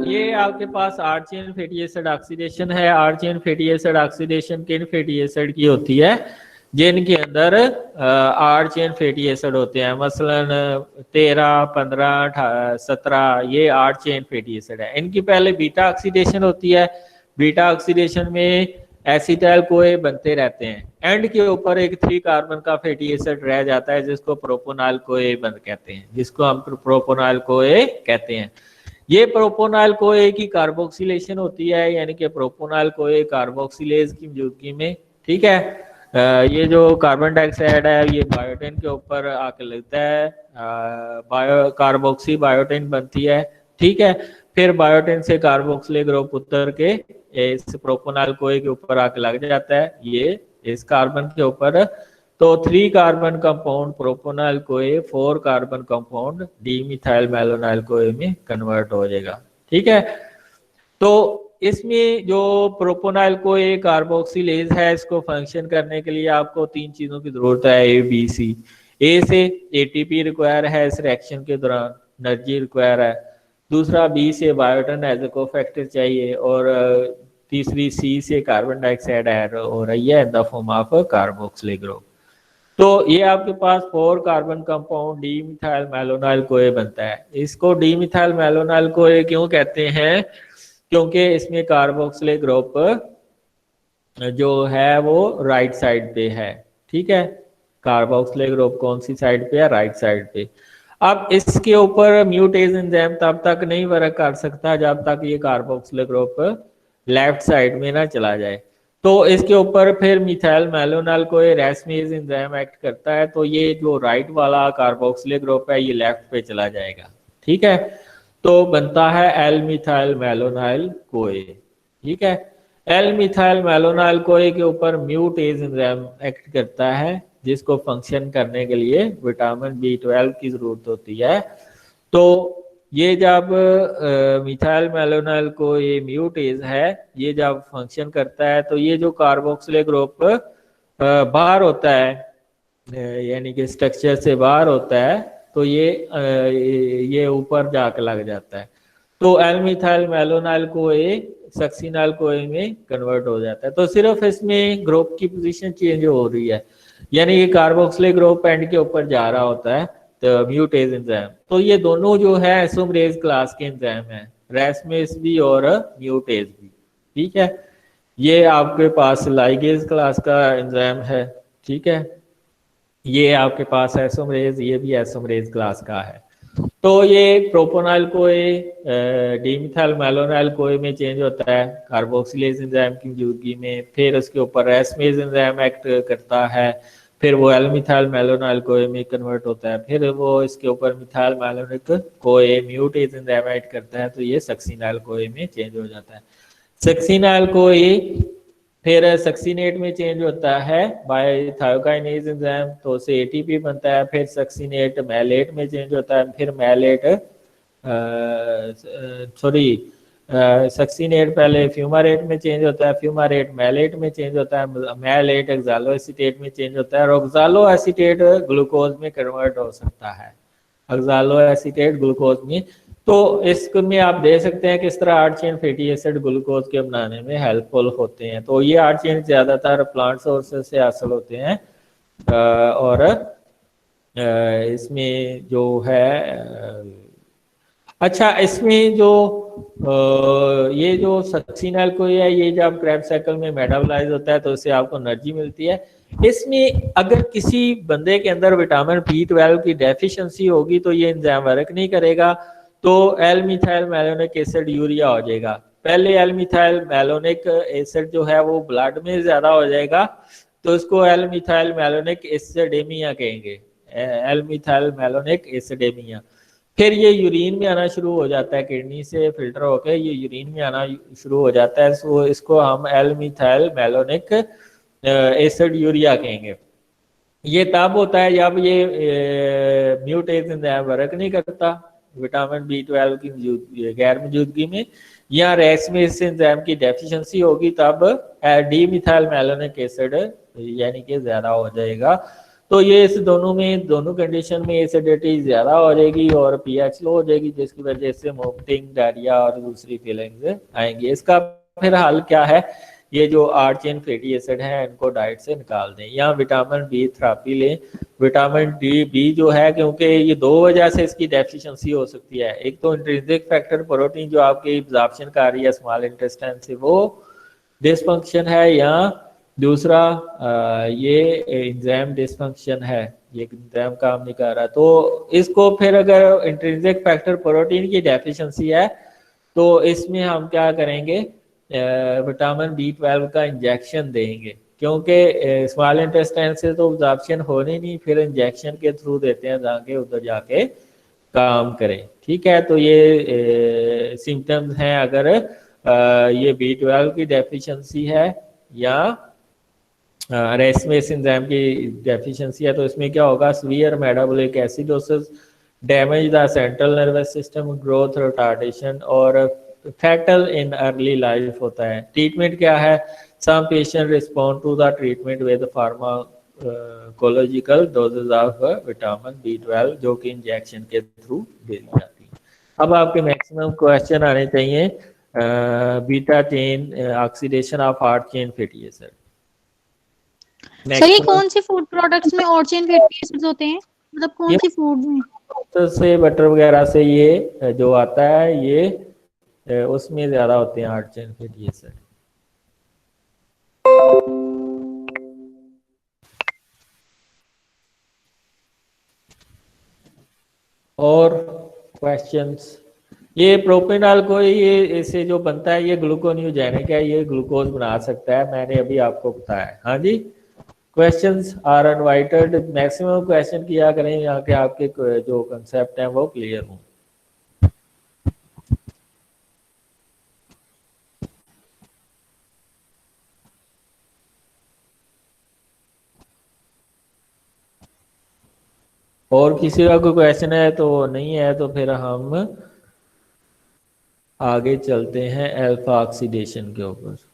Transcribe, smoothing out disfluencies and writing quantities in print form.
ये आपके पास R chain fatty acid oxidation है। R chain fatty acid oxidation किन फैटी एसिड की होती है? जिनके अंदर आर चेन फैटी एसिड होते हैं, मसलन 13, 15, 17, ये आर चेन फैटी एसिड है। इनकी पहले बीटा ऑक्सीडेशन होती है। बीटा ऑक्सीडेशन में एसिटाइल कोए बनते रहते हैं। एंड के ऊपर एक 3 कार्बन का फैटी एसिड रह जाता है जिसको प्रोपोनाइल कोए बन कहते हैं, जिसको हम प्रोपोनाइल कोए कहते हैं। ये प्रोपोनाइल कोए की कार्बोक्सिलेशन होती है, यानी कि प्रोपोनाइल कोए कार्बोक्सिलेज की मौजूदगी में। ठीक है, ये जो कार्बन डाइऑक्साइड है ये बायोटेन के ऊपर आके लगता है, कार्बोक्सी बायोटेन बनती है। ठीक है, फिर बायोटेन से कार्बोक्सिल ग्रुप उतर के इस प्रोपोनाइल कोए के ऊपर आके लग जाता है, ये इस कार्बन के ऊपर। तो 3 कार्बन कंपाउंड प्रोपोनाइल कोए 4 कार्बन कंपाउंड डीमिथाइल मैलोनाइल कोए में कन्वर्ट हो जाएगा। ठीक है, तो इसमें जो प्रोपोनाइल कोए कार्बोक्सिलेज है, इसको फंक्शन करने के लिए आपको 3 चीजों की जरूरत है, ए बी सी। ए से एटीपी रिक्वायर है इस रिएक्शन के दौरान, एनर्जी रिक्वायर है। दूसरा बी से बायोटन एज ए कोफैक्टर चाहिए, और तीसरी सी से कार्बन डाइऑक्साइड ऐड हो रही है in the form of carboxyl group. तो ये आपके पास 4 कार्बन कंपाउंड डीमिथाइल मैलोनाइल कोए बनता है। इसको डीमिथाइल मैलोनाइल कोए क्यों कहते हैं? क्योंकि इसमें कार्बोक्सिल ग्रुप जो है वो राइट साइड पे है। ठीक है, कार्बोक्सिल ग्रुप कौन सी साइड पे है? राइट साइड पे। अब इसके ऊपर म्यूटेज एंजाइम तब तक नहीं वर्क कर सकता जब तक ये कार्बोक्सिल ग्रुप लेफ्ट साइड में ना चला जाए। तो इसके ऊपर फिर मिथाइल मैलोनाइल कोए रेसमेज एंजाइम एक्ट करता है, तो ये जो राइट वाला कार्बोक्सिल ग्रुप है ये लेफ्ट पे चला जाएगा। ठीक है, तो बनता है एल मिथाइल मैलोनाइल कोए। ठीक है, एल मिथाइल मैलोनाइल कोए के ऊपर म्यूटेज एंजाइम एक्ट करता है, जिसको फंक्शन करने के लिए विटामिन B12 की जरूरत होती है। तो ये जब मिथाइल मैलोनाइल को ये म्यूटेज है, ये जब फंक्शन करता है तो ये जो कार्बोक्सिल ग्रुप बाहर होता है, यानी कि स्ट्रक्चर से बाहर होता है, तो ये ऊपर जाकर लग जाता है। तो एल मिथाइल मैलोनाइल को सक्सिनाइल कोए में कन्वर्ट हो जाता है। तो सिर्फ इसमें ग्रुप की पोजीशन चेंज हो रही है, यानी ये कार्बोक्सिल ग्रुप एंड के ऊपर जा रहा होता है, तो म्यूटेज एंजाइम। तो ये दोनों जो है आइसोमरेज क्लास के एंजाइम है, रेसमेस भी और म्यूटेज भी। ठीक है, ये आपके पास लाइगेज क्लास का एंजाइम है। ठीक है, ये आपके पास आइसोमरेज, ये भी आइसोमरेज क्लास का है। तो ये प्रोपोनाइल कोए डीमिथाइल मैलोनाइल कोए में चेंज होता है कार्बोक्सिलेज एंजाइम की मौजूदगी में, फिर उसके ऊपर रेसमेज एंजाइम एक्ट करता है, फिर वो एल मिथाइल मैलोनाइल कोए में कन्वर्ट होता है, फिर वो इसके ऊपर मिथाइल मैलोनिक कोए म्यूटेज एंजाइम एक्ट करता है, तो ये सक्सिनाइल कोए में चेंज हो जाता है। सक्सिनाइल कोए फिर सक्सीनेट में चेंज होता है बाय थायोकाइनेज एंजाइम, तो उससे एटीपी बनता है। फिर सक्सीनेट मैलेट में चेंज होता है, फिर मैलेट सक्सीनेट पहले फ्यूमारेट में चेंज होता है, फ्यूमारेट मैलेट में चेंज होता है, मैलेट ऑक्सालो एसीटेट में चेंज होता है, और ऑक्सालो एसीटेट ग्लूकोज में कन्वर्ट हो सकता है, ऑक्सालो एसीटेट ग्लूकोज में। तो इसमें आप देख सकते हैं किस तरह 8 चेन फैटी एसिड ग्लूकोज के बनाने में हेल्पफुल होते हैं। तो ये 8 चेन ज्यादातर प्लांट सोर्सेज से हासिल होते हैं, और इसमें जो है अच्छा, इसमें जो ये जो सक्सीनाइल को है, ये जब क्रैब साइकिल में मेटाबोलाइज होता है तो इससे आपको एनर्जी मिलती है। इसमें अगर किसी बंदे के अंदर विटामिन B12 की डेफिशिएंसी होगी तो ये एंजाइम वर्क नहीं करेगा, तो L methyl malonic acid urea हो जाएगा। पहले एल मिथाइल मैलोनिक एसिड जो है वो ब्लड में ज्यादा हो जाएगा, तो इसको एल मिथाइल मैलोनिक एसिडेमिया कहेंगे, एल मिथाइल मैलोनिक एसिडेमिया। फिर ये यूरिन में आना शुरू हो जाता है, किडनी से फिल्टर होकर ये यूरिन में आना शुरू हो जाता है, सो इसको हम L methyl malonic acid urea कहेंगे। ये तब होता है जब ये म्यूटेज एंजाइम वर्क नहीं करता विटामिन B12 की गैर मौजूदगी में, या रेसमेस एंजाइम की डेफिशिएंसी होगी, तब डी मिथाइल मैलोनिक एसिड यानी कि ज्यादा हो जाएगा। तो ये इस दोनों कंडीशन में एसिडिटी ज़्यादा हो जाएगी और पीएच लो हो जाएगी, जिसकी वजह से वोमिटिंग, डायरिया और दूसरी फीलिंग्स आएंगी। इसका फिर हल क्या है? ये जो 8 चेन फैटी एसिड है इनको डाइट से निकाल दें, या विटामिन डी थेरेपी लें। विटामिन डी बी जो है, क्योंकि ये दो वजह से इसकी डेफिशिएंसी हो सकती है। एक तो इंट्रिंसिक फैक्टर प्रोटीन जो आपकी एब्जॉर्प्शन कर रही है स्मॉल इंटेस्टाइन से, वो डिसफंक्शन है, या दूसरा ये एंजाइम डिसफंक्शन है, ये एंजाइम काम नहीं कर रहा। तो इसको फिर अगर इंट्रिंसिक फैक्टर प्रोटीन की डेफिशिएंसी है तो इसमें हम क्या करेंगे, विटामिन B12 का इंजेक्शन देंगे, क्योंकि स्मॉल इंटेस्टाइन से तो एब्जॉर्प्शन होनी नहीं, फिर इंजेक्शन के थ्रू देते हैं ताकि उधर जाके काम करें। ठीक है, तो ये सिम्टम्स हैं अगर ये B12 की डेफिशिएंसी है या रेसमेस एंजाइम की डेफिशिएंसी है। तो इसमें क्या होगा, severe metabolic acidosis, damage the central nervous system, growth retardation और फैटल इन अर्ली लाइफ होता है। ट्रीटमेंट क्या है? Some patient respond to the treatment with pharmacological dosages of vitamin B12 जो कि इंजेक्शन के थ्रू दे दी जाती है। अब आपके मैक्सिमम क्वेश्चन आने चाहिए beta chain oxidation of 8 chain fatty acid. Sir ये कौन सी फूड प्रोडक्ट्स में और चेन फैटी एसिड्स होते हैं, मतलब कौन सी फूड में? तो से बटर वगैरह से ये जो आता है ये उसमें ज्यादा होते हैं 8 चेन फैटी एसिड। और क्वेश्चंस? ये प्रोपेनॉल को ये इससे जो बनता है ये ग्लूकोन्यूजेनिक है, ये ग्लूकोज बना सकता है, मैंने अभी आपको बताया। हाँ जी, questions are invited, maximum question किया करें यहाँ के, आपके जो कंसेप्ट हैं वो क्लियर हों। और किसी का कोई क्वेश्चन है? तो नहीं है तो फिर हम आगे चलते हैं अल्फा ऑक्सीडेशन के ऊपर।